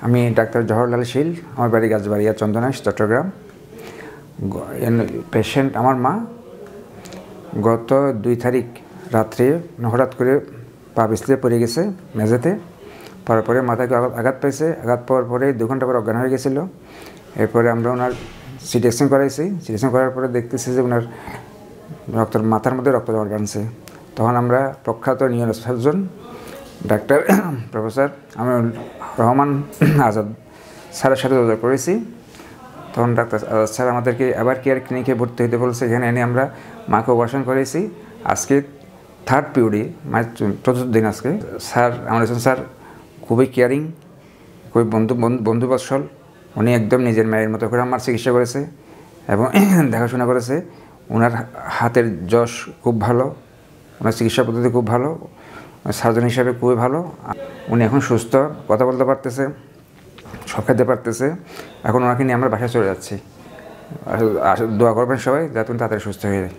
আমি ডাক্তার জওহরলাল শীল, আমার বাড়ি গাছবাড়িয়া চন্দনাইশ, চট্টগ্রাম। পেশেন্ট আমার মা। গত 2 তারিখ রাত্রে হঠাৎ করে পা পিছলে পড়ে গেছে মেঝেতে। পরে মাথায় আঘাত পাইছে। আঘাত পাওয়ার পরে 2 ঘন্টা পরে অজ্ঞান হয়ে গেছিলো। এরপরে আমরা ওনার সিটি স্ক্যান করাইছি। সিটি স্ক্যান করার পরে দেখতেছি যে ওনার মাথার মধ্যে রক্ত জমাট বাঁধছে। তখন আমরা প্রখ্যাত neurosurgeon doctor professor Aminur Rahman Azad স্যারের সাথে যোগাযোগ করেছি। তখন ডাক্তার আজাদ স্যার আমাদেরকে আবার কেয়ার ক্লিনিকে ভর্তি হতে বলছে। এখানে এনে আমরা মাকে অপারেশন করেছি। আজকে 3rd পিরিয়ডে, মানে 4th দিন আজকে। স্যার আমার স্যার খুবই কেয়ারিং, খুবই বন্ধুবৎসল। উনি একদম নিজের মায়ের মতো করে আমার চিকিৎসা করেছে এবং দেখাশোনা করেছে। ওনার হাতের যশ খুব ভালো, ওনার চিকিৎসা পদ্ধতি খুব ভালো, সার্জন হিসাবে খুবই ভালো। উনি এখন সুস্থ, কথা বলতে পারতেছে, সব খেতে পারতেছে। এখন ওনাকে নিয়ে আমরা বাসায় চলে যাচ্ছি। দোয়া করবেন সবাই যাতে উনি তাড়াতাড়ি সুস্থ হয়ে যায়।